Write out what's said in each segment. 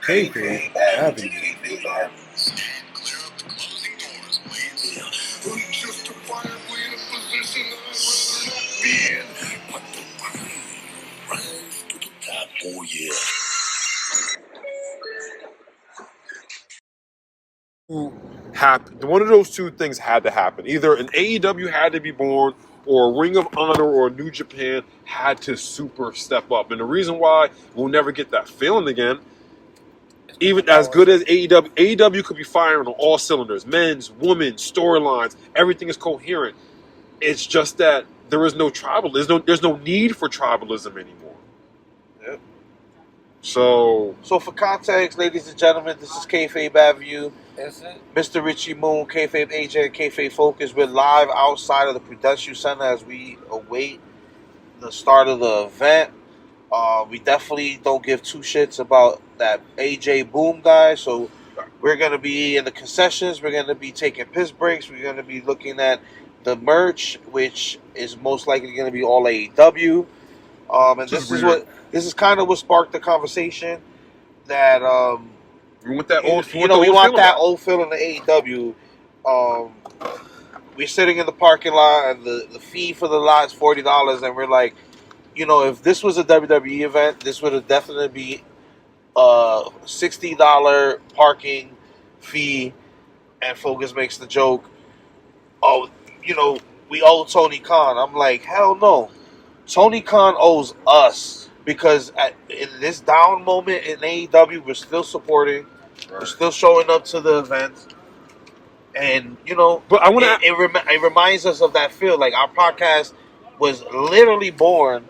Kayfabe Avenue. One of those two things had to happen. Either an AEW had to be born, or a Ring of Honor or a New Japan had to super step up. And the reason why we'll never get that feeling again, even as good as AEW could be firing on all cylinders, men's, women's, storylines, everything is coherent. It's just that there is no tribal. There's no need for tribalism anymore. Yep. So for context, ladies and gentlemen, this is Kayfabe Avenue. Is it? Mr. Richie Moon, Kayfabe AJ, and Kayfabe Focus. We're live outside of the Prudential Center as we await the start of the event. We definitely don't give two shits about that AJ Boom guy, so we're going to be in the concessions. We're going to be taking piss breaks. We're going to be looking at the merch, which is most likely going to be all AEW. And this is kind of what sparked the conversation that we want that old, we want that old feeling of AEW. We're sitting in the parking lot, and the fee for the lot is $40, and we're like, if this was a WWE event, this would have definitely be a $60 parking fee. And Focus makes the joke, oh, we owe Tony Khan. I'm like, hell no. Tony Khan owes us, because in this down moment in AEW, we're still supporting. Right. We're still showing up to the events. And, but it reminds us of that feel. Like, our podcast was literally born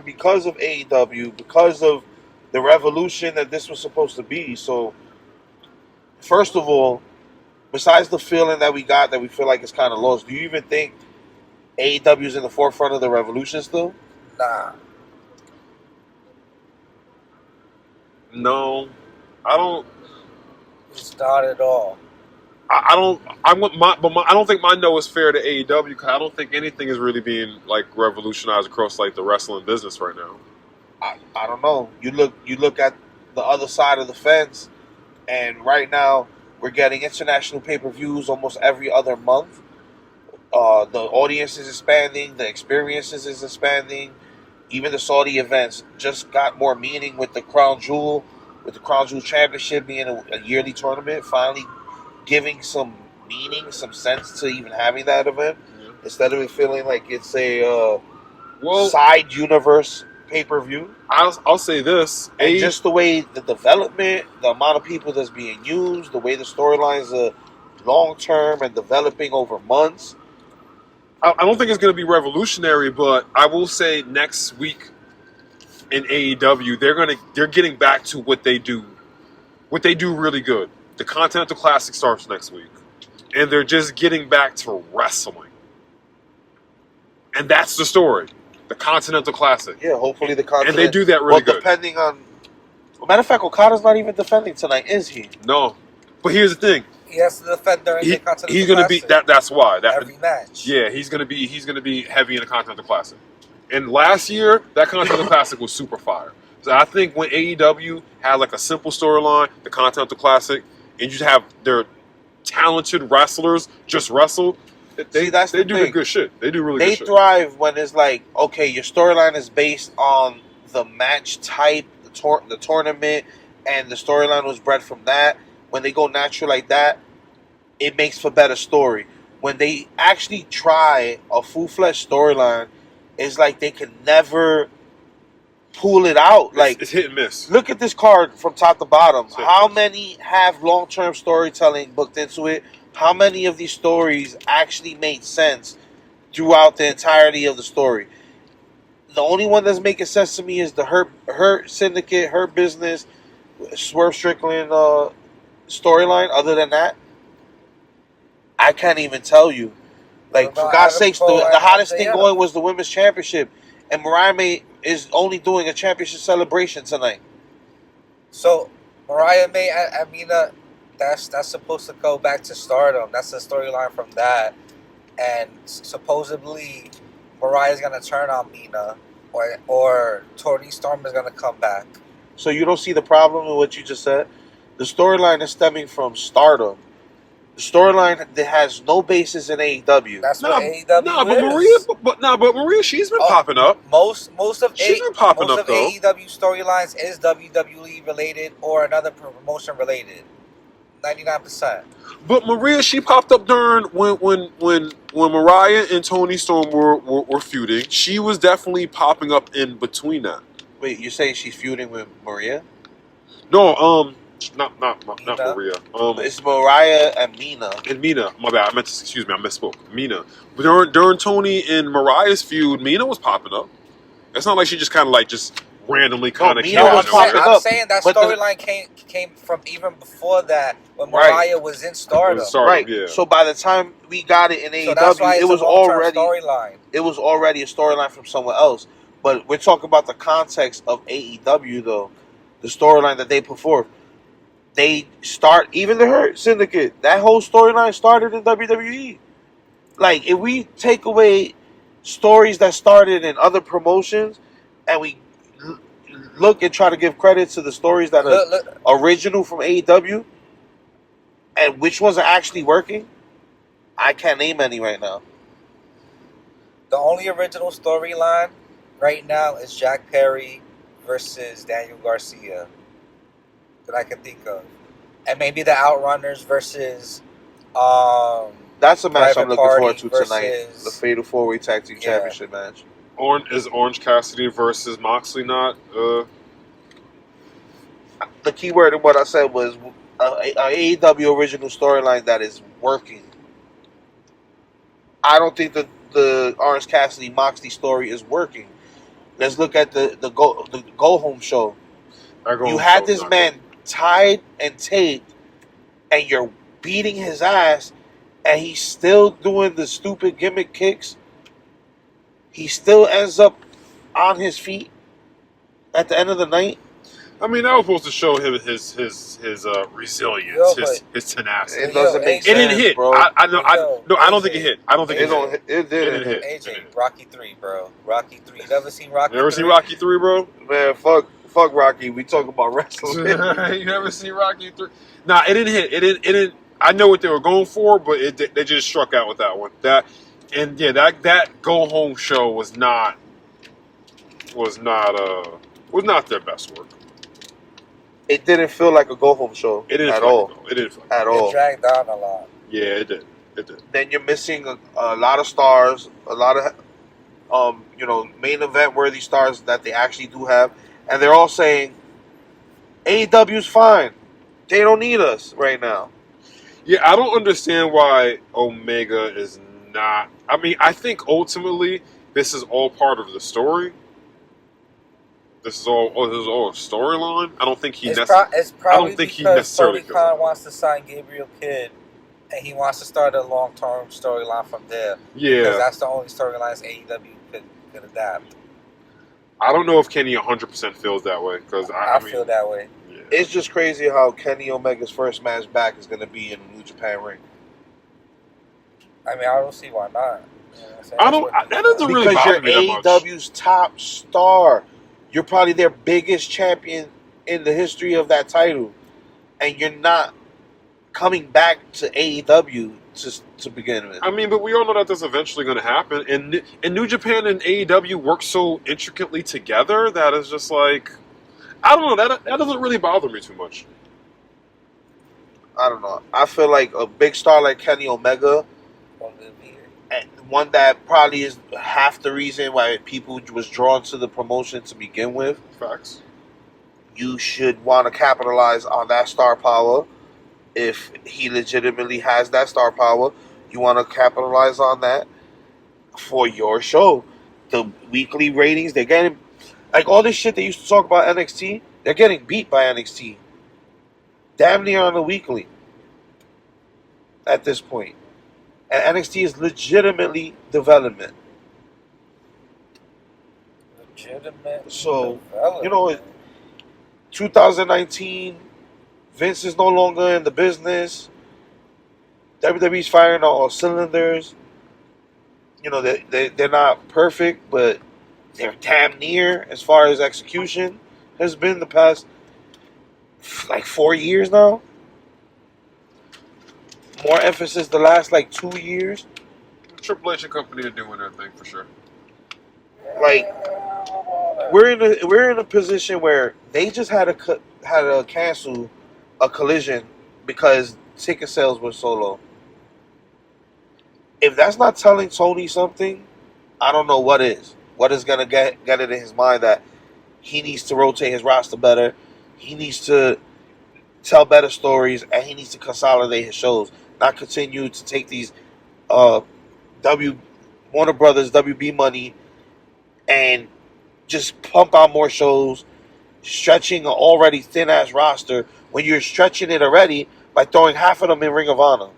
because of AEW, because of the revolution that this was supposed to be. So, first of all, besides the feeling that we got that we feel like it's kind of lost, do you even think AEW is in the forefront of the revolution still? Nah. No, I don't. It's not at all. I don't. I don't think my no is fair to AEW, because I don't think anything is really being like revolutionized across like the wrestling business right now. I don't know. You look at the other side of the fence, and right now we're getting international pay-per-views almost every other month. The audience is expanding. The experiences is expanding. Even the Saudi events just got more meaning with the Crown Jewel Championship being a yearly tournament, finally giving some meaning, some sense to even having that event, instead of it feeling like it's a side universe pay-per-view. I'll say this. And just the way the development, the amount of people that's being used, the way the storylines are long-term and developing over months. I don't think it's going to be revolutionary, but I will say next week in AEW, they're getting back to what they do really good. The Continental Classic starts next week, and they're just getting back to wrestling, and that's the story. The Continental Classic. Yeah, hopefully the Continental. And they do that really good. Depending on, matter of fact, Okada's not even defending tonight, is he? No, but here's the thing. He has to defend during the Continental Classic. He's going to be that. That's why every match. Yeah, he's going to be heavy in the Continental Classic. And last year, that Continental Classic was super fire. So I think when AEW had like a simple storyline, the Continental Classic, and you just have their talented wrestlers just wrestle, they do the good shit. They do really good shit. They thrive when it's like, okay, your storyline is based on the match type, the tournament, and the storyline was bred from that. When they go natural like that, it makes for better story. When they actually try a full-fledged storyline, it's like they can never pull it out. Like, it's hit and miss. Look at this card from top to bottom. How many have long-term storytelling booked into it? How many of these stories actually made sense throughout the entirety of the story? The only one that's making sense to me is the Hurt Syndicate, Hurt Business, Swerve Strickland storyline. Other than that, I can't even tell you. Like, for God's sakes, the hottest thing going was the Women's Championship. And Mariah May is only doing a championship celebration tonight. So, Mariah May, Amina, that's supposed to go back to Stardom. That's the storyline from that. And supposedly, Mariah's going to turn on Mina. Or Toni Storm is going to come back. So you don't see the problem in what you just said? The storyline is stemming from Stardom. The storyline that has no basis in AEW. That's what Nah, AEW but is. Maria, she's been Oh, popping up. most She's been popping up though. AEW storylines is WWE related or another promotion related. 99%. But Maria, she popped up during when Mariah and Tony Storm were feuding. She was definitely popping up in between that. Wait, you're saying she's feuding with Maria? No, not Mina? Maria. It's Mariah and Mina. And Mina. My bad. I misspoke. Mina. But during Tony and Mariah's feud, Mina was popping up. It's not like she just kind of just randomly kind of Mina came out was of popping nowhere. I'm up, saying that but the- storyline came from even before that when Right. Mariah was in Stardom. Stardom, Right. yeah. So by the time we got it in So that's why AEW, it's it was a long-term already storyline. a storyline from someone else. But we're talking about the context of AEW though. The storyline that they put forth. They start even the Hurt Syndicate. That whole storyline started in WWE. Like if we take away stories that started in other promotions and we look and try to give credit to the stories that are Look, original from AEW and which ones are actually working, I can't name any right now. the only original storyline right now is Jack Perry versus Daniel Garcia that I can think of, and maybe the Outrunners versus That's a match I'm Private looking forward to Party tonight. versus- The Fatal 4-Way Tag Team Yeah. Championship match. Orange Cassidy versus Moxley not? The key word in what I said was a AEW original storyline that is working. I don't think that the Orange Cassidy Moxley story is working. Let's look at the go home show. You had this man tied and taped, and you're beating his ass, and he's still doing the stupid gimmick kicks. He still ends up on his feet at the end of the night. I mean, that was supposed to show him his resilience, Yo, but- his tenacity. It doesn't make It sense, didn't hit. bro. I don't AJ, think it hit. I don't think it hit. It didn't hit. AJ, Rocky 3, bro. Rocky 3. You never seen Rocky You ever 3? seen Rocky 3, bro? Man, fuck Rocky. We talk about wrestling. You never seen Rocky 3? Nah, it didn't hit. It didn't. I know what they were going for, but they just struck out with that one. That go home show was not their best work. It didn't feel like a go home show It didn't at feel all. like it didn't feel like At It all. dragged down a lot. Yeah, it did. It did. Then you're missing a lot of stars, a lot of main event worthy stars that they actually do have, and they're all saying AEW's fine. They don't need us right now. Yeah, I don't understand why Omega is not. I mean, I think ultimately this is all part of the story. This is all a storyline. I don't think he It's necessarily. probably think he because necessarily Tony feels Khan that way. wants to sign Gabriel Kidd, and he wants to start a long-term storyline from there. Because Yeah, that's the only storylines AEW could adapt. I don't know if Kenny 100% feels that way because I mean, feel that way. Yeah. It's just crazy how Kenny Omega's first match back is going to be in a New Japan ring. I mean, I don't see why not. You know what I'm saying? I don't- That's what- that doesn't really Because bother you're me that much. AEW's top star. You're probably their biggest champion in the history of that title. And you're not coming back to AEW to begin with. I mean, but we all know that that's eventually going to happen, and New Japan and AEW work so intricately together that it's just like, I don't know, that doesn't really bother me too much. I don't know. I feel like a big star like Kenny Omega, and one that probably is half the reason why people was drawn to the promotion to begin with. Facts. You should want to capitalize on that star power. If he legitimately has that star power, you want to capitalize on that for your show. The weekly ratings, they're getting, like all this shit they used to talk about NXT, they're getting beat by NXT. Damn near on the weekly at this point. And NXT is legitimately development. Legitimate. So, development. 2019, Vince is no longer in the business. WWE's firing on all cylinders. They're not perfect, but they're damn near as far as execution. has been the past like 4 years now. More emphasis the last like 2 years. Triple H and company are doing their thing for sure. Like we're in a position where they just had to cancel a collision because ticket sales were so low. If that's not telling Tony something, I don't know what is. What is gonna get it in his mind that he needs to rotate his roster better, he needs to tell better stories, and he needs to consolidate his shows, not continue to take these W Warner Brothers WB money and just pump out more shows, stretching an already thin ass roster when you're stretching it already by throwing half of them in Ring of Honor.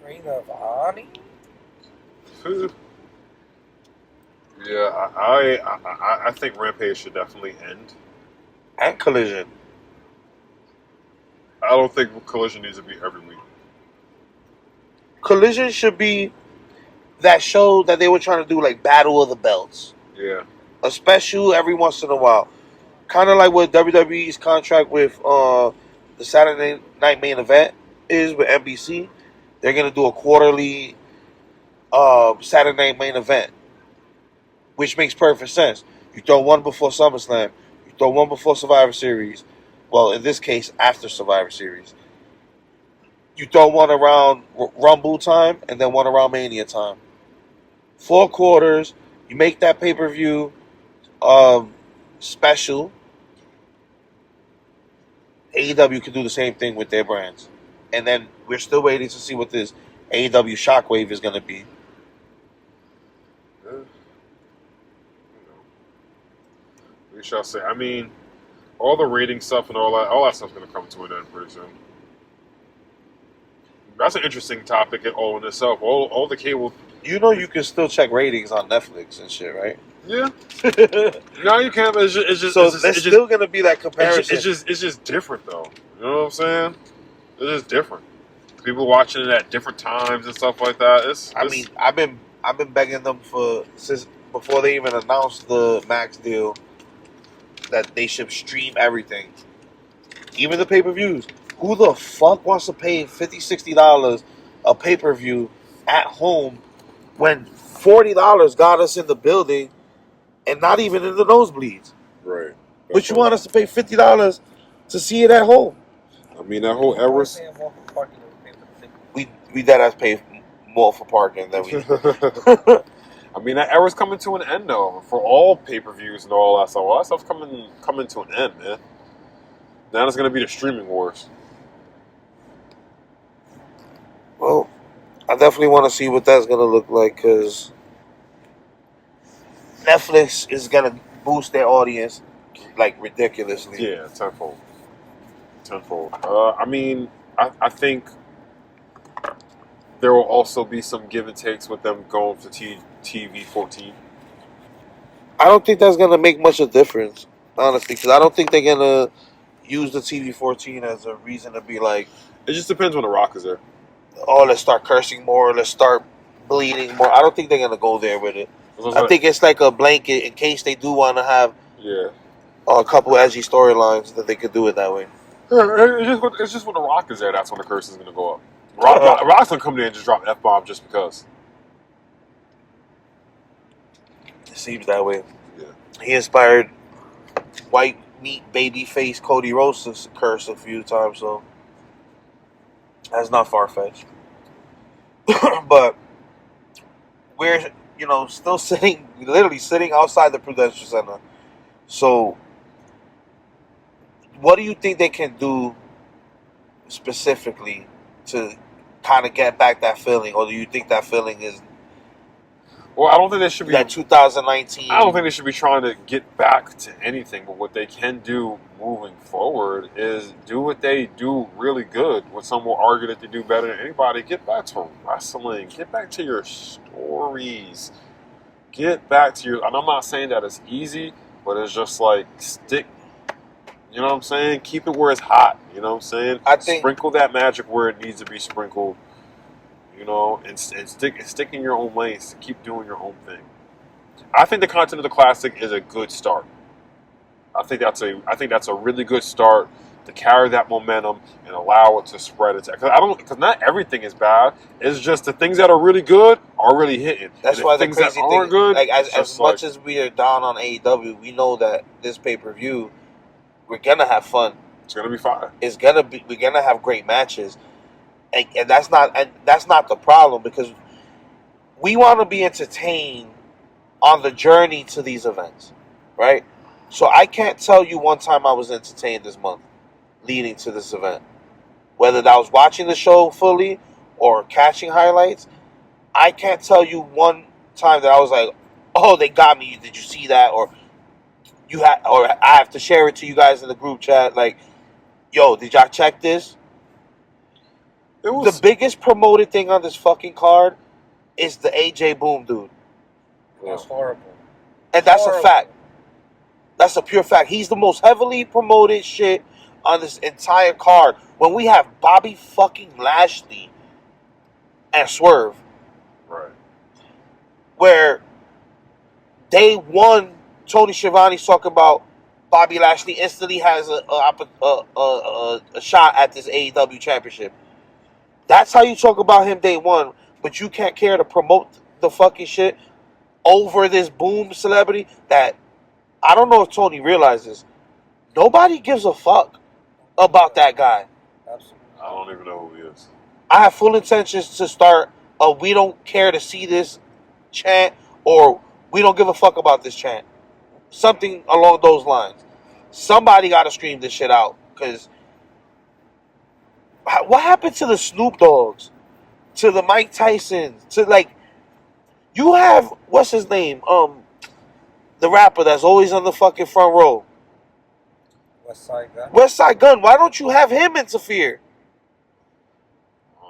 Ring of Honor? Yeah, I think Rampage should definitely end. And Collision. I don't think Collision needs to be every week. Collision should be that show that they were trying to do, like Battle of the Belts. Yeah. A special every once in a while. Kind of like what WWE's contract with the Saturday Night Main Event is with NBC. They're going to do a quarterly Saturday Night Main Event, which makes perfect sense. You throw one before SummerSlam. You throw one before Survivor Series. Well, in this case, after Survivor Series. You throw one around Rumble time and then one around Mania time. 4 quarters. You make that pay-per-view special. AEW can do the same thing with their brands. And then we're still waiting to see what this AEW Shockwave is going to be. We shall say. I mean, all the rating stuff and all that stuff's going to come to an end pretty soon. That's an interesting topic all in itself. All the cable. You know, you can still check ratings on Netflix and shit, right? Yeah. No, you can't. It's just. So there's still going to be that comparison. It's just different though. You know what I'm saying? It's just different. People watching it at different times and stuff like that. I mean, I've been begging them since before they even announced the Max deal that they should stream everything, even the pay-per-views. Who the fuck wants to pay $50, $60 a pay-per-view at home when $40 got us in the building and not even in the nosebleeds? Right. But you want us to pay $50 to see it at home? I mean, that whole Everest. We dead ass pay more for parking than we. I mean, that era's coming to an end though for all pay-per-views and all that stuff. All that stuff's coming to an end, man. Now it's gonna be the streaming wars. Well, I definitely want to see what that's going to look like because Netflix is going to boost their audience like ridiculously. Yeah, tenfold. I mean, I think there will also be some give and takes with them going to TV 14. I don't think that's going to make much of a difference, honestly, because I don't think they're going to use the TV 14 as a reason to be like, it just depends when The Rock is there. Oh, let's start cursing more. Let's start bleeding more. I don't think they're going to go there with it. I think it's like a blanket in case they do want to have a couple edgy storylines that they could do it that way. It's just when The Rock is there, that's when the curse is going to go up. Rock's going to come there and just drop F-bomb just because. It seems that way. Yeah. He inspired white meat baby face Cody Rhodes to curse a few times, so that's not far-fetched. But we're, still literally sitting outside the Prudential Center. So what do you think they can do specifically to kind of get back that feeling? Or do you think that feeling is... Well, I don't think they should be... That 2019... I don't think they should be trying to get back to anything, but what they can do moving forward is do what they do really good. When some will argue that they do better than anybody, get back to wrestling. Get back to your stories. Get back to your... And I'm not saying that it's easy, but it's just like stick... You know what I'm saying? Keep it where it's hot. You know what I'm saying? I think... Sprinkle that magic where it needs to be sprinkled. And stick in your own lanes to keep doing your own thing. I think the content of the Classic is a good start. I think that's a really good start to carry that momentum and allow it to spread. Because not everything is bad. It's just the things that are really good are really hitting. That's and why the things that crazy aren't thing, good. like it's as just much as we are down on AEW, we know that this pay-per-view, we're gonna have fun. it's gonna be fine. We're gonna have great matches, and that's not the problem, because we want to be entertained on the journey to these events, right? So I can't tell you one time I was entertained this month leading to this event, whether that was watching the show fully or catching highlights. I can't tell you one time that I was like, "Oh, they got me. Did you see that?" Or I have to share it to you guys in the group chat. Like, "Yo, did y'all check this?" The biggest promoted thing on this fucking card is the AJ Boom dude. That's horrible. And that's a fact. That's a pure fact. He's the most heavily promoted shit on this entire card. When we have Bobby fucking Lashley and Swerve, Right. where day one, Tony Schiavone's talking about Bobby Lashley instantly has a shot at this AEW championship. That's how you talk about him day one, but you can't care to promote the fucking shit over this Boom celebrity that I don't know if Tony realizes. Nobody gives a fuck about that guy. Absolutely. I don't even know who he is. I have full intentions to start a "we don't care to see this" chant, or "we don't give a fuck about this" chant. Something along those lines. Somebody got to scream this shit out, because what happened to the Snoop Dogs, to the Mike Tysons, to like, you have, what's his name, the rapper that's always on the fucking front row, West Side Gun. Why don't you have him interfere?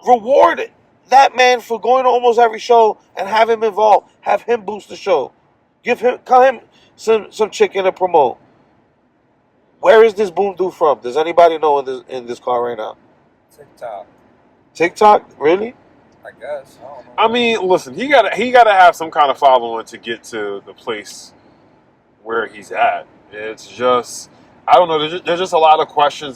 Reward that man for going to almost every show and have him involved. Have him boost the show. Call him some chicken to promote. Where is this Boom dude from? Does anybody know in this car right now? TikTok. TikTok? Really? I guess. I don't know. I mean, listen, he gotta have some kind of following to get to the place where he's at. It's just, I don't know. There's just a lot of questions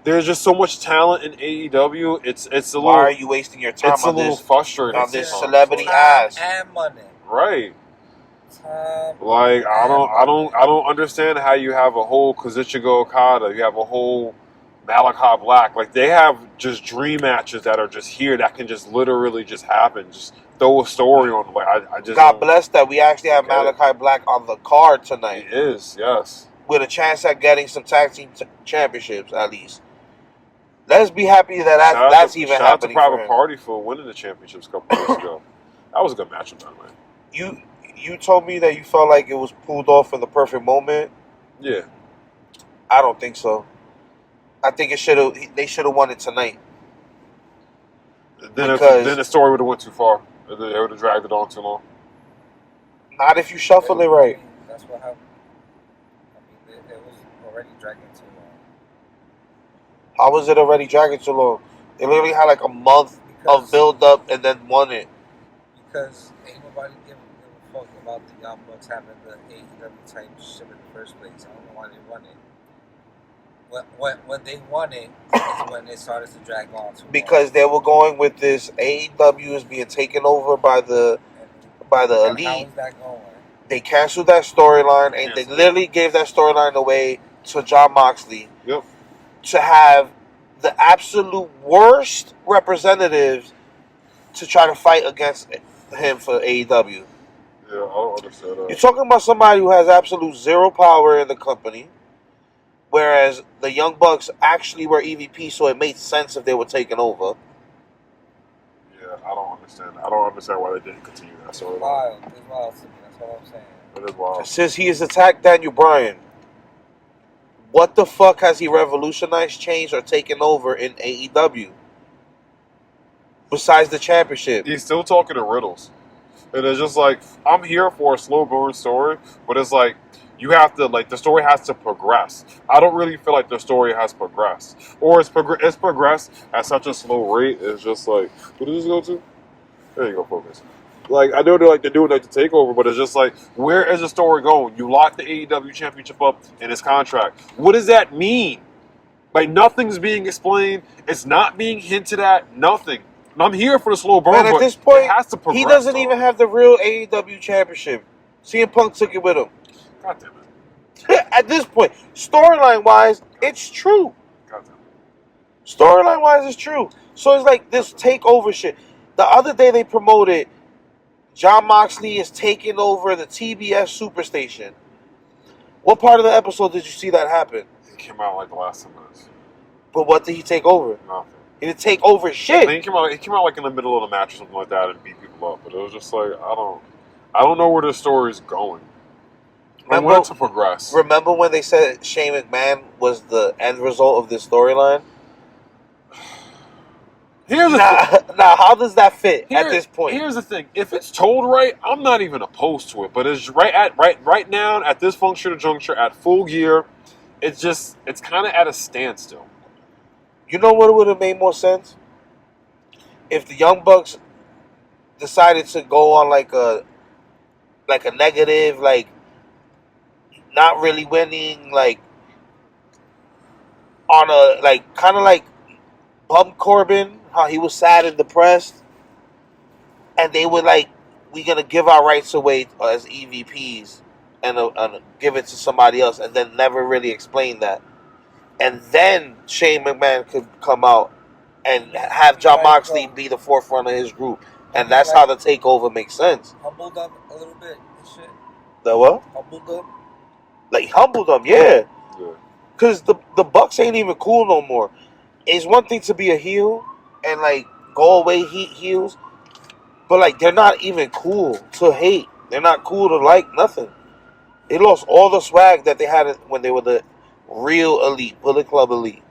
there's just so much talent in AEW. It's a little. Why are you wasting your time It's a on little this frustrating. on this sometimes. celebrity Time ass? and money. Right. Time. Like I don't understand how you have a whole Kazuchika Okada, you have a whole Malachi Black. Like they have just dream matches that are just here that can just literally just happen. Just throw a story on. Like I just God bless that we actually have Malachi Black on the card tonight. He is, yes, with a chance at getting some tag team championships at least. Let's be happy that that's even happening. Shout out to Private Party for winning the championships a couple years ago. That was a good match, man. You told me that you felt like it was pulled off in the perfect moment. Yeah, I don't think so. I think they should have won it tonight. Then the story would have went too far. They would have dragged it on too long. Not if you shuffle it right. That's what happened. I mean, it was already dragging too long. How was it already dragging too long? They literally had like a month of build up and then won it. Because ain't nobody give a fuck about the Young Bucks having the AEW type shit in the first place. I don't know why they won it. When they won it is when it started to drag on too long. Because they were going with this AEW is being taken over by the elite. How is that going? They canceled that storyline, and they literally gave that storyline away to Jon Moxley. Yep. To have the absolute worst representatives to try to fight against him for AEW. Yeah, I don't understand that. You're talking about somebody who has absolute zero power in the company, whereas the Young Bucks actually were EVP, so it made sense if they were taken over. Yeah, I don't understand. I don't understand why they didn't continue that storyline. It's wild to me. That's what I'm saying. It is wild. Since he has attacked Daniel Bryan, what the fuck has he revolutionized, changed, or taken over in AEW? Besides the championship. He's still talking to riddles. And it's just like, I'm here for a slow burn story, but it's like, you have to, like, the story has to progress. I don't really feel like the story has progressed. Or it's progressed at such a slow rate, it's just like, who does this go to? There you go, focus. Like, I know they're doing like the takeover, but it's just like, where is the story going? You lock the AEW championship up in his contract. What does that mean? Like, nothing's being explained. It's not being hinted at. Nothing. And I'm here for the slow burn, Man, at but this point, it has to progress. he doesn't though. even have the real AEW championship. CM Punk took it with him. God damn it. At this point, storyline wise, it's true. God damn it. Storyline wise, it's true. So it's like this takeover shit. The other day they promoted Jon Moxley is taking over the TBS Superstation. What part of the episode did you see that happen? It came out like the last 10 minutes. But what did he take over? Nothing. He didn't take over I shit. think he came out like in the middle of the match or something like that and beat people up. But it was just like, I don't know where the story's going. I want it to progress. Remember when they said Shane McMahon was the end result of this storyline? Now, how does that fit at this point? Here's the thing: if it's told right, I'm not even opposed to it. But it's right now at this functional juncture at Full Gear, it's kind of at a standstill. You know what would have made more sense? If the Young Bucks decided to go on like a negative, like not really winning, like on a like kind of like Bum Corbin, how he was sad and depressed, and they would like, we're gonna give our rights away as EVPs and give it to somebody else, and then never really explain that, and then Shane McMahon could come out and have Jon Moxley be the forefront of his group, and that's how the takeover makes sense. Humbled them a little bit and shit. The what? Humbled them. Like humbled them, yeah. Cause the Bucks ain't even cool no more. It's one thing to be a heel and like go away heels, but like they're not even cool to hate. They're not cool to like nothing. They lost all the swag that they had when they were the real elite, Bullet Club elite.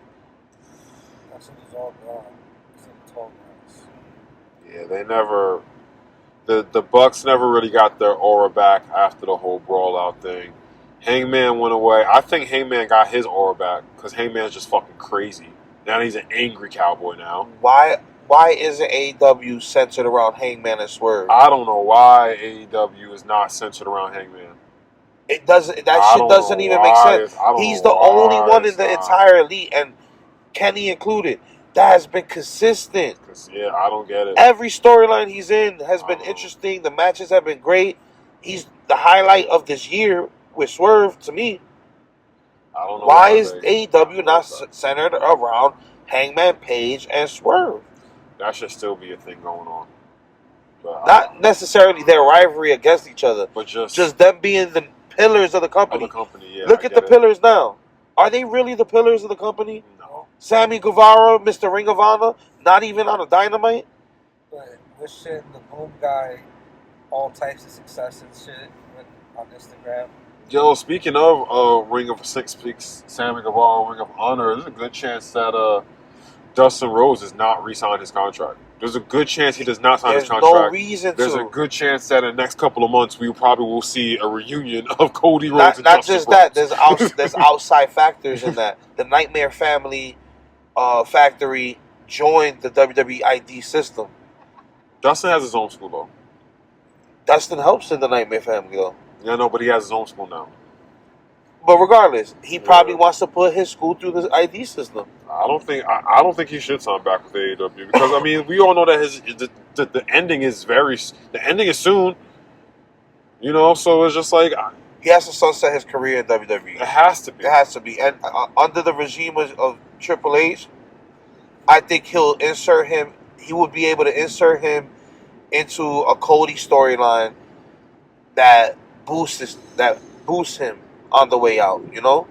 That's when it's all gone. It's in the tall grass. Yeah, they never. The Bucks never really got their aura back after the whole brawl out thing. Hangman went away. I think Hangman got his aura back because Hangman's just fucking crazy. Now he's an angry cowboy now. Why isn't AEW centered around Hangman and Swerve? I don't know why AEW is not centered around Hangman. It doesn't. That shit doesn't even make sense. He's the only one in the entire elite, and Kenny included, that has been consistent. Yeah, I don't get it. Every storyline he's in has been interesting. The matches have been great. He's the highlight of this year with Swerve to me. I don't know why is AEW not centered around Hangman Page and Swerve? That should still be a thing going on. But not necessarily their rivalry against each other, but just them being the pillars of the company. Yeah, look at the pillars now. Are they really the pillars of the company? No. Sammy Guevara, Mr. Ring of Honor, not even on a Dynamite. But we're shitting the Boom guy all types of success and shit on Instagram. Yo, speaking of Ring of Sammy Guevara, Ring of Honor, there's a good chance that Dustin Rhodes does not re-sign his contract. There's a good chance he does not sign his contract. There's no reason There's a good chance that in the next couple of months we probably will see a reunion of Cody Rhodes and not Dustin just Rhodes. that. There's outside factors in that. The Nightmare Family Factory joined the WWE ID system. Dustin has his own school though. Dustin helps in the Nightmare Family though. Yeah, no, but he has his own school now. But regardless, he probably wants to put his school through the ID system. I don't think he should sign back with AEW because I mean we all know that the ending is soon. You know, so it's just like he has to sunset his career in WWE. It has to be. It has to be, and under the regime of Triple H, I think he'll insert him. He will be able to insert him into a Cody storyline that boosts him on the way out, you know?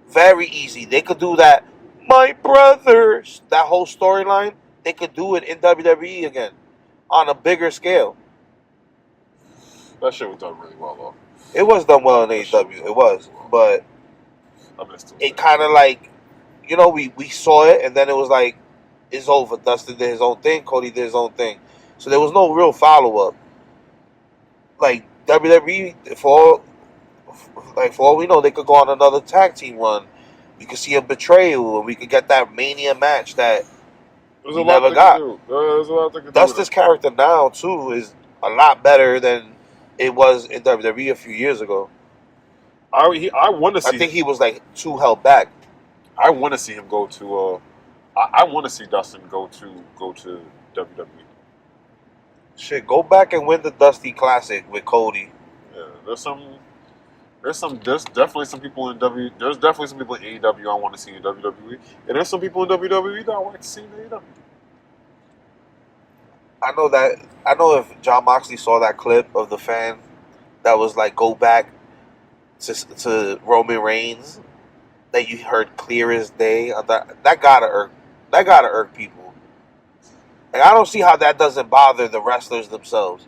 Very easy. They could do that. My brothers, that whole storyline, they could do it in WWE again on a bigger scale. That shit was done really well, though. It was done well in AEW. It was. But it kind of like, you know, we saw it, and then it was like, it's over. Dustin did his own thing. Cody did his own thing. So there was no real follow-up. Like, WWE, for all we know, they could go on another tag team run. We could see a betrayal, and we could get that Mania match that we never got. There's a lot they could do. Dustin's character now, too, is a lot better than it was in WWE a few years ago. I want to I see. think he was like too held back. I want to see him go to. I want to see Dustin go to WWE. Shit, go back and win the Dusty Classic with Cody. Yeah, there's definitely some people in there's definitely some people in AEW I want to see in WWE, and there's some people in WWE that I want to see in AEW. I know if John Moxley saw that clip of the fan that was like, go back to Roman Reigns, that you heard clear as day. That gotta irk people. Like, I don't see how that doesn't bother the wrestlers themselves.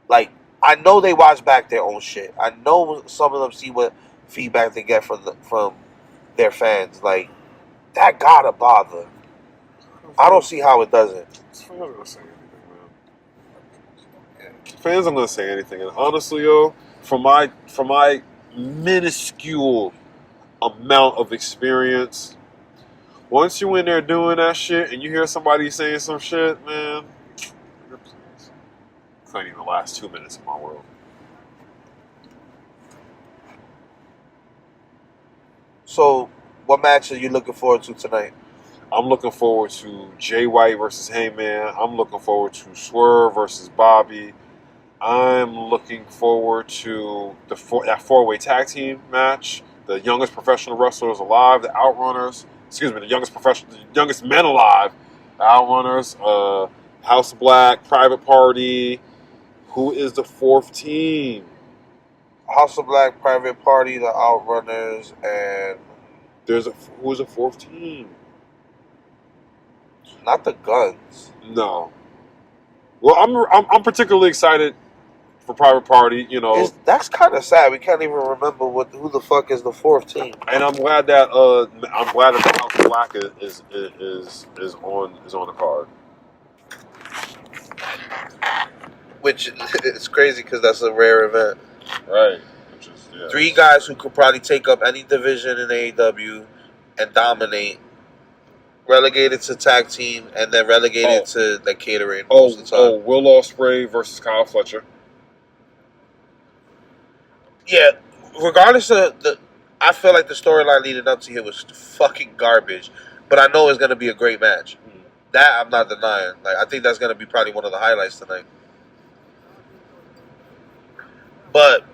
Like, I know they watch back their own shit. I know some of them see what feedback they get from their fans. Like, that gotta bother. I don't see how it doesn't. Fans are gonna say anything, man. Fans are gonna say anything, and honestly, yo, from my minuscule amount of experience, once you in there doing that shit and you hear somebody saying some shit, man, please, couldn't even last 2 minutes in my world. So, what match are you looking forward to tonight? I'm looking forward to Jay White versus Heyman. I'm looking forward to Swerve versus Bobby. I'm looking forward to that four-way tag team match. The youngest professional wrestlers alive, the Outrunners. Excuse me, the youngest men alive, the Outrunners. House Black, Private Party. Who is the fourth team? House of Black, Private Party, the Outrunners, and Who's a fourth team? not the Guns. No. Well, I'm particularly excited for Private Party. You know, That's kind of sad. We can't even remember who the fuck is the fourth team. and I'm glad that the House of Black is on the card. Which is crazy because that's a rare event. Right. Three guys who could probably take up any division in AEW and dominate. Relegated to tag team and then relegated to the catering most of the time. Will Ospreay versus Kyle Fletcher. Yeah, regardless of I feel like the storyline leading up to here was fucking garbage, but I know it's gonna be a great match. That I'm not denying. Like, I think that's gonna be probably one of the highlights tonight. But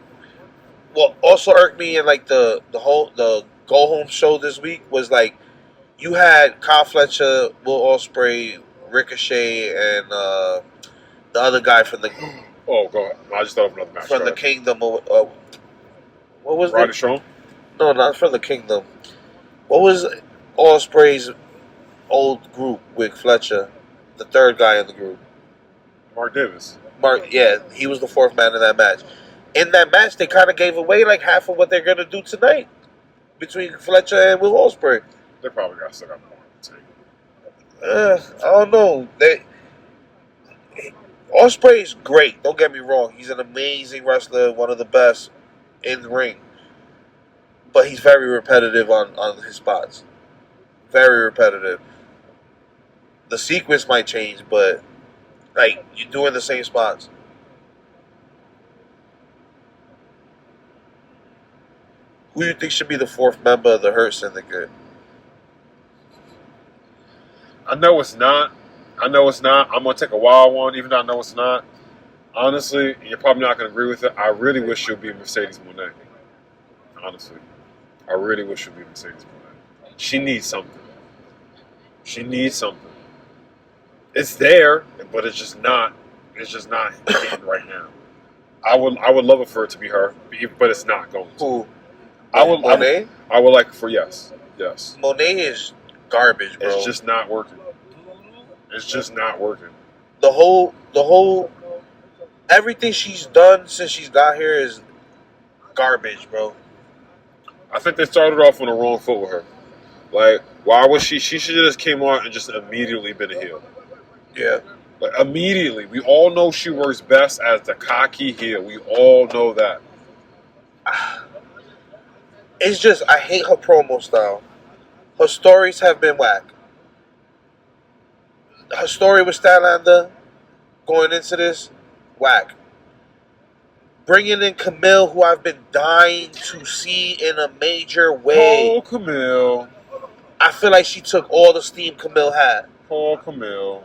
what also irked me in like the go home show this week was like, you had Kyle Fletcher, Will Ospreay, Ricochet, and the other guy from the Oh, go ahead. I just thought of another match. from the Kingdom. What was Roddy it? Strong? No, not from the Kingdom. What was Ospreay's old group with Fletcher? The third guy in the group. Mark Davis. Yeah, he was the fourth man in that match. In that match, they kind of gave away like half of what they're gonna do tonight between Fletcher and Will Ospreay. They probably got stuck up more on the take. I don't know. Ospreay is great. Don't get me wrong. He's an amazing wrestler, one of the best in the ring. But he's very repetitive on his spots. Very repetitive. The sequence might change, but like, you're doing the same spots. Who do you think should be the fourth member of the Hurt Syndicate? I know it's not. I'm going to take a wild one, even though I know it's not. Honestly, you're probably not going to agree with it. I really wish she'll be Mercedes Moné. Honestly. I really wish she'll be Mercedes Moné. She needs something. It's there, but it's just not hitting right now. I would love it for it to be her, but it's not going to. Who? Moné? I would like for yes. Moné is garbage, bro. It's just not working. The whole everything she's done since she's got here is garbage, bro. I think they started off on the wrong foot with her. Like, why was she should have just came on and just immediately been a heel. Yeah. Like, immediately. We all know she works best as the cocky heel. We all know that. It's just, I hate her promo style. Her stories have been whack. Her story with Statlander going into this whack. Bringing in Camille, who I've been dying to see in a major way. Poor Camille. I feel like she took all the steam Camille had. Poor Camille.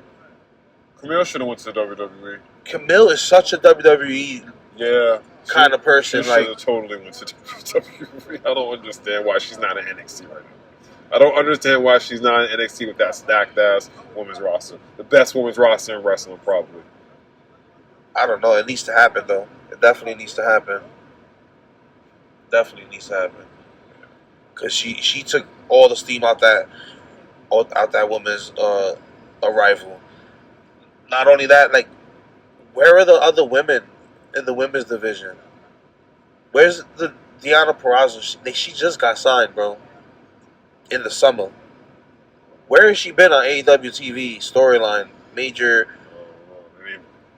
Camille should have went to WWE. Camille is such a WWE kind of person. She Like, should have totally went to WWE. I don't understand why she's not in NXT right now. I don't understand why she's not in NXT with that stacked ass women's roster. The best women's roster in wrestling, probably. I don't know. It needs to happen, though. It definitely needs to happen. Definitely needs to happen. Because she took all the steam out that woman's arrival. Not only that, like, where are the other women in the women's division? Where's the Deonna Purrazzo? She just got signed, bro. In the summer. Where has she been on AEW TV storyline? Major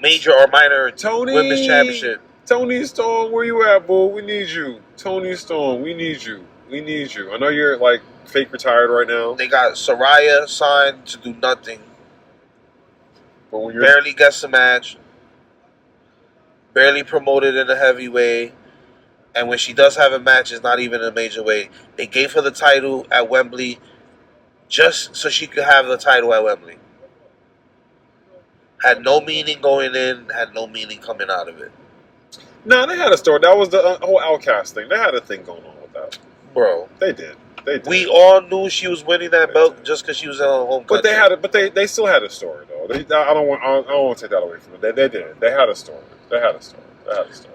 or minor women's championship. Tony Storm, where you at, boo? We need you. Tony Storm, we need you. We need you. I know you're like fake retired right now. They got Saraya signed to do nothing. But when you're barely gets a match. Barely promoted in a heavy way. And when she does have a match, it's not even in a major way. They gave her the title at Wembley just so she could have the title at Wembley. Had no meaning going in, had no meaning coming out of it. Nah, they had a story. That was the whole Outcast thing. They had a thing going on with that. Bro. They did. We all knew she was winning that belt just because she was in her home country. But they still had a story though. I don't want to take that away from them. They did. They had a story.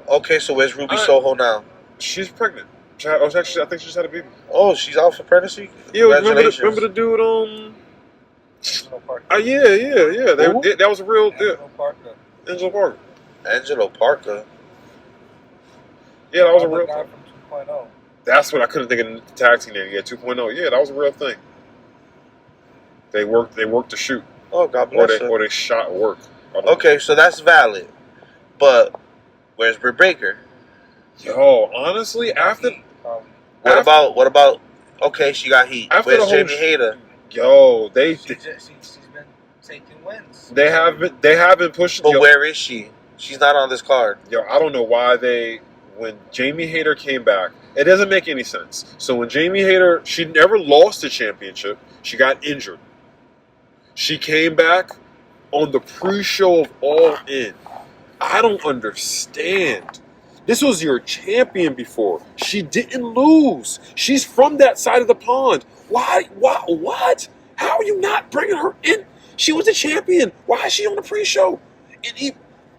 Okay, so where's Ruby Soho now? She's pregnant. I think she just had a baby. Oh, she's out for pregnancy? Yeah, remember the dude yeah. That was a real deal. Angelo Parker. Yeah, that was a real guy thing. from 2.0. That's what I couldn't think of the tag team name. Yeah, 2.0. Yeah, that was a real thing. They worked to shoot. Oh, God bless her. Or they shot work. Okay, so that's valid. But where's Britt Baker? Yo, honestly, What about? Okay, she got heat. Where's Jamie Hayter? Yo, she's been taking wins. They haven't pushed. But where is she? She's not on this card. Yo, I don't know why when Jamie Hayter came back, it doesn't make any sense. So when Jamie Hayter, she never lost the championship. She got injured. She came back on the pre-show of All In. I don't understand. This was your champion before. She didn't lose. She's from that side of the pond. Why? What? How are you not bringing her in? She was a champion. Why is she on the pre-show?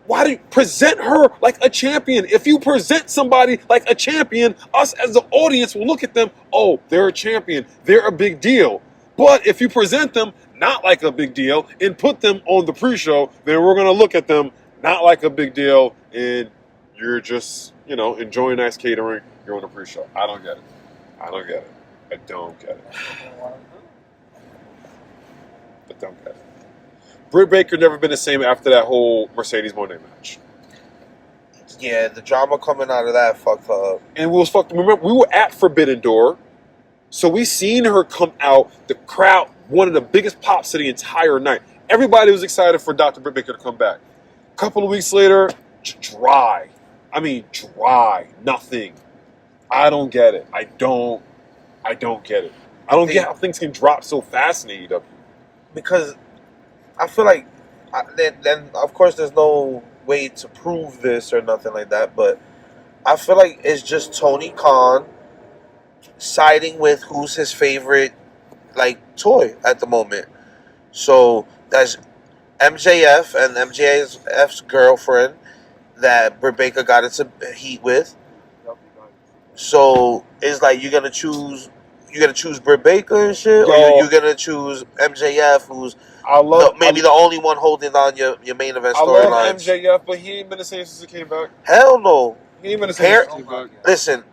Why do you present her like a champion? If you present somebody like a champion, us as the audience will look at them, oh, they're a champion. They're a big deal. But if you present them not like a big deal and put them on the pre-show, then we're going to look at them not like a big deal and you're just, enjoying nice catering. You're on the pre-show. I don't get it. I don't get it. Britt Baker never been the same after that whole Mercedes Moné match. Yeah, the drama coming out of that fucked her up. And we was fucked. Remember, we were at Forbidden Door, so we seen her come out. The crowd, one of the biggest pops of the entire night. Everybody was excited for Dr. Britt Baker to come back. A couple of weeks later, dry. I mean, dry. Nothing. I don't get it. I don't get it. I don't get how things can drop so fast in AEW. Because I feel like, then of course there's no way to prove this or nothing like that, but I feel like it's just Tony Khan siding with who's his favorite, toy at the moment. So that's MJF and MJF's girlfriend that Britt Baker got into heat with. So it's like you're gonna choose Britt Baker and shit, or you're gonna choose MJF, who's the only one holding on your main event storylines. I love MJF, but he ain't been the same since he came back. Hell no. He ain't been the same since he came back. Listen,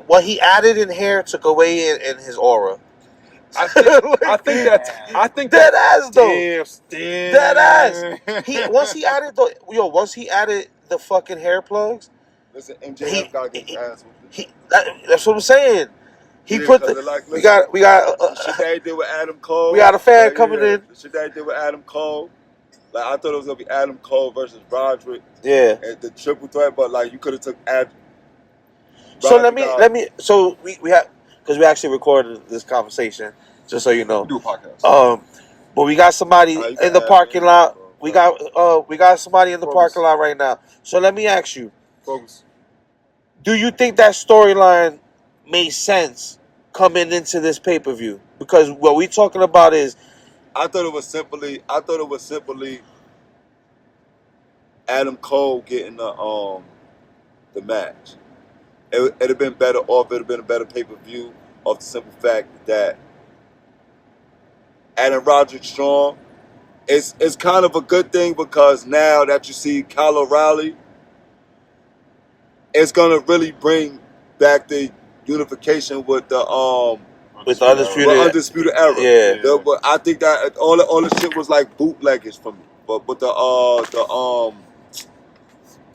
what he added in hair took away in his aura. I think dead ass though. Damn. Dead ass. Once he added the fucking hair plugs. Listen, MJF gotta get his ass whooped. That's what I'm saying. He put the we got shit that he did with Adam Cole. We got a fan coming in. Shit that he did with Adam Cole. Like I thought it was gonna be Adam Cole versus Roderick. Yeah. And the triple threat, but like you could have took So Roderick out. let me. So we have because we actually recorded this conversation, just so you know. We do a podcast. But we got somebody You in can the add parking me, lot. bro. We got somebody in the Focus. parking lot right now. So let me ask you: Focus. do you think that storyline made sense coming into this pay-per-view? Because what we talking about is I thought it was simply Adam Cole getting the match. It'd have been better off. It'd have been a better pay-per-view off the simple fact that Adam Roderick Strong. It's kind of a good thing because now that you see Kyle O'Reilly, it's gonna really bring back the unification with the Undisputed Era. Yeah. But I think that all the shit was like bootleggers for me. But with the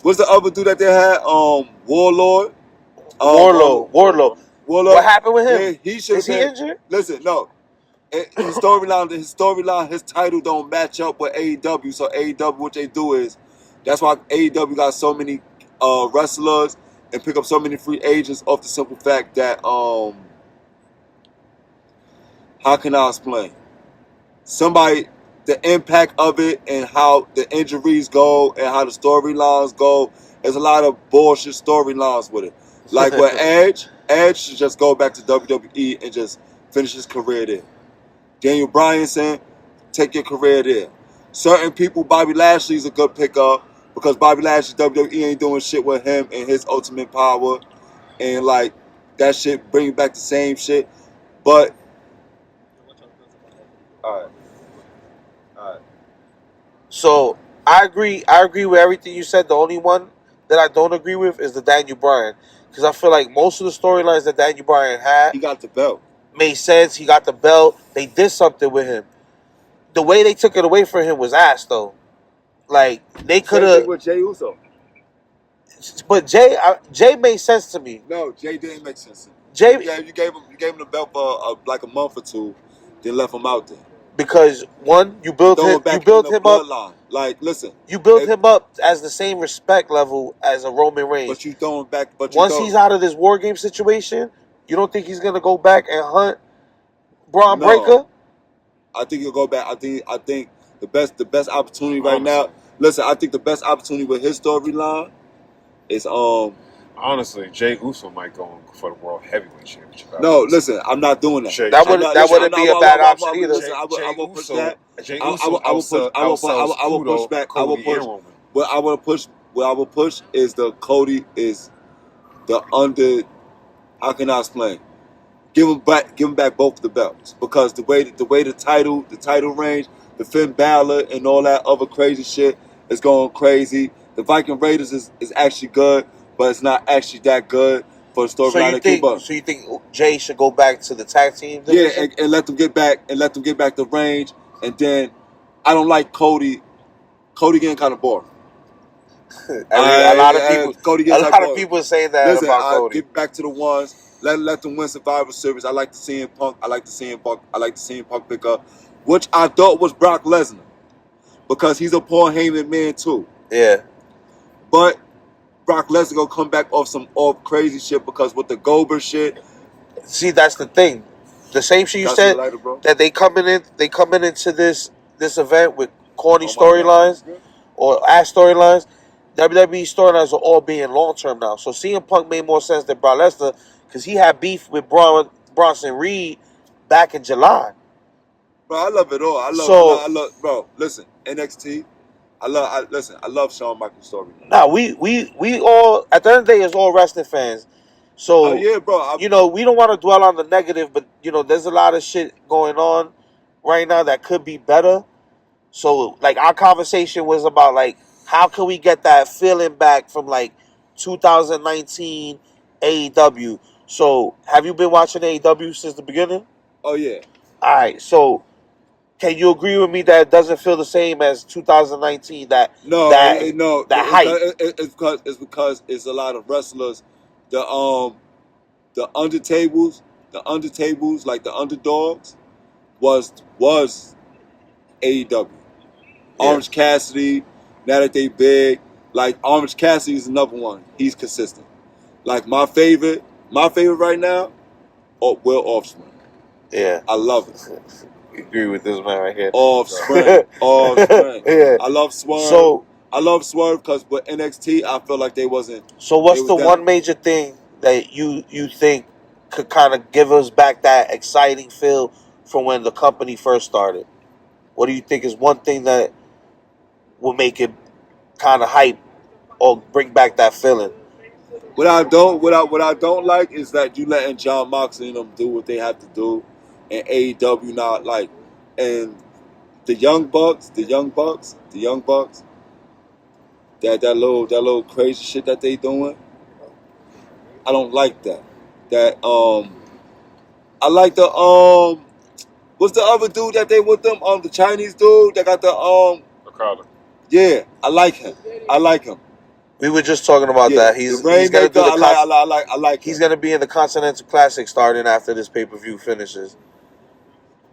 what's the other dude that they had? Warlord. Warlord. What happened with him? Yeah, he should Is he injured? Listen, no. His storyline, his title don't match up with AEW. So AEW, what they do is, that's why AEW got so many wrestlers and pick up so many free agents off the simple fact that how can I explain? The impact of it and how the injuries go and how the storylines go. There's a lot of bullshit storylines with it. Like with Edge should just go back to WWE and just finish his career there. Daniel Bryan saying, take your career there. Certain people, Bobby Lashley's a good pickup because Bobby Lashley, WWE ain't doing shit with him and his ultimate power. And like, that shit bring back the same shit. But, alright. So I agree with everything you said. The only one that I don't agree with is the Daniel Bryan. Because I feel like most of the storylines that Daniel Bryan had, He got the belt. Made sense. He got the belt. They did something with him. The way they took it away from him was ass, though. Like they could Same thing have. with Jey Uso. But Jay made sense to me. No, Jay didn't make sense. Jay, you gave him the belt for like a month or two, then left him out there. Because one, you built him bloodline. up. Like, listen, you built him up as the same respect level as a Roman Reigns. But you throwing back. Once he's out of this War Game situation, you don't think he's gonna go back and hunt Braun Breaker? I think he'll go back. I think the best opportunity right now. Listen, I think the best opportunity with his storyline is Honestly, Jey Uso might go for the World Heavyweight Championship. No, listen, I'm not doing that. That wouldn't be a bad option either. I will push that. Jey Uso I will push back. I will push. What I will push is the Cody is the under. How can I explain? Give him back both of the belts because the way the title range, the Finn Balor and all that other crazy shit is going crazy. The Viking Raiders is actually good, but it's not actually that good for the storyline to keep up. So you think Jay should go back to the tag team division? Yeah, and let them get back the range. And then I don't like Cody. Cody getting kind of boring. A lot of people say that about Cody. Get back to the ones. Let them win Survivor Series. I like to see Punk. I like to see Punk pick up, which I thought was Brock Lesnar, because he's a Paul Heyman man too. Yeah. But Brock Lesnar gonna come back off some crazy shit because with the Goldberg shit. See, that's the thing. The same shit you said that they coming into this event with corny storylines or ass storylines. WWE storylines are all being long term now. So CM Punk made more sense than Brock Lesnar because he had beef with Bronson Reed back in July. Bro, I love it all. I love bro. Listen, NXT. I love Shawn Michaels' story. Nah, we all at the end of the day is all wrestling fans. So yeah, bro. We don't want to dwell on the negative, but there's a lot of shit going on right now that could be better. So like our conversation was about like how can we get that feeling back from like 2019 AEW. So have you been watching AEW since the beginning? Oh yeah. All right, so. Can you agree with me that it doesn't feel the same as 2019? That hype. It's because it's a lot of wrestlers. The undertables, like the underdogs, was AEW. Yeah. Orange Cassidy, now that they big, like Orange Cassidy is another one. He's consistent. Like my favorite right now, Will Offspring. Yeah. I love it. Agree with this man right here. Offspring. Yeah. I love Swerve. So I love Swerve because with NXT, I feel like they wasn't. what's was the that- one major thing that you think could kind of give us back that exciting feel from when the company first started? What do you think is one thing that will make it kind of hype or bring back that feeling? What I don't like is that you letting John Moxley and them do what they have to do, and AEW not like, and the Young Bucks, that little crazy shit that they doing. I don't like that. I like the what's the other dude that they with them? The Chinese dude that got the Okada. Yeah, I like him. We were just talking about Yeah, that. the He's Rainmaker, gonna do the I like he's him. gonna be in the Continental Classic starting after this pay-per-view finishes.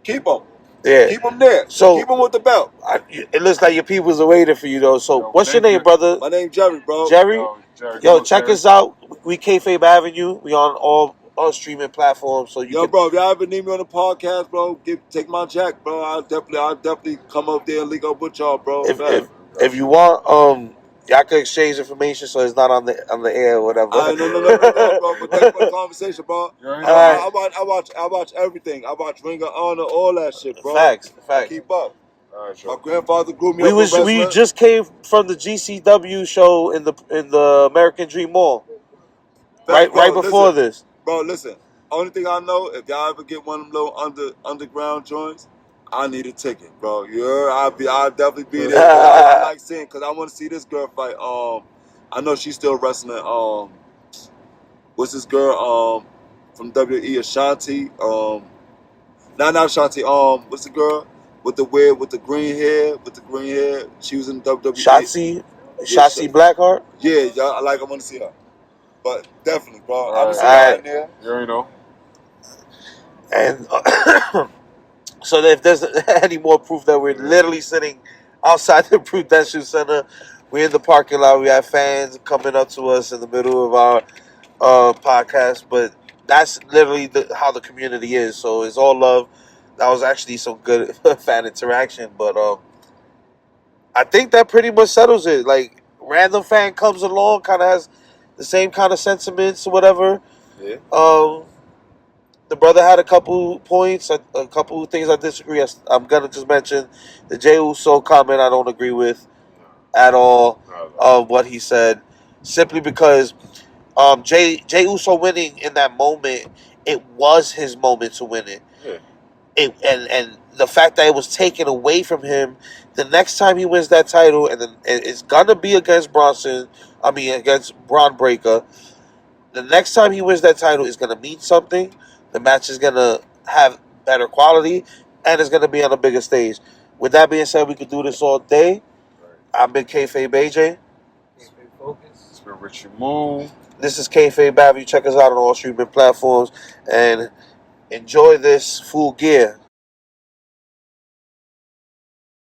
Keep him. Yeah. Keep him there. So keep him with the belt. It looks like your peoples are waiting for you though. So Yo, what's your thank name, you. brother? My name Jerry, bro. Jerry. Jerry, Yo, go, check Jerry. us out. We Kayfabe Avenue. We on all streaming platforms. So you Yo, can, bro, if y'all ever need me on the podcast, bro, take my jack, bro. I'll definitely come up there and link up with y'all, bro. if you want, y'all can exchange information so it's not on the air or whatever. No, bro. But thanks for the conversation, bro. You already All know, right. I watch everything. I watch Ring of Honor, all that shit, bro. Facts. I keep up. All right, My sure. grandfather grew me up with wrestling. We just came from the GCW show in the American Dream Mall. Facts, bro, Right before listen. this. Bro, listen. Only thing I know, if y'all ever get one of them little underground joints, I need a ticket, bro. I'll definitely be there. I like seeing, cause I want to see this girl fight. I know she's still wrestling. What's this girl? From WWE, Ashanti. Not Ashanti. What's the girl with the weird, with the green hair? She was in WWE. Shotzi Blackheart. Yeah, I want to see her. But definitely, bro. I'm gonna see All y'all right. in there. You already know. And so if there's any more proof that we're literally sitting outside the Prudential Center, we're in the parking lot. We have fans coming up to us in the middle of our podcast, but that's literally how the community is. So it's all love. That was actually some good fan interaction, but I think that pretty much settles it. Like random fan comes along, kind of has the same kind of sentiments or whatever. Yeah. The brother had a couple points, a couple things I disagree. I'm gonna just mention the Jey Uso comment. I don't agree with at all of what he said, simply because Jey Uso winning in that moment, it was his moment to win it. Yeah. And the fact that it was taken away from him, the next time he wins that title, and then it's gonna be against against Braun Breaker. The next time he wins that title is gonna mean something. The match is gonna have better quality, and it's gonna be on a bigger stage. With that being said, we could do this all day. I've been Kayfabe AJ. It's been Richie Moon. This is Kayfabe Avenue. Check us out on all streaming platforms and enjoy this Full Gear.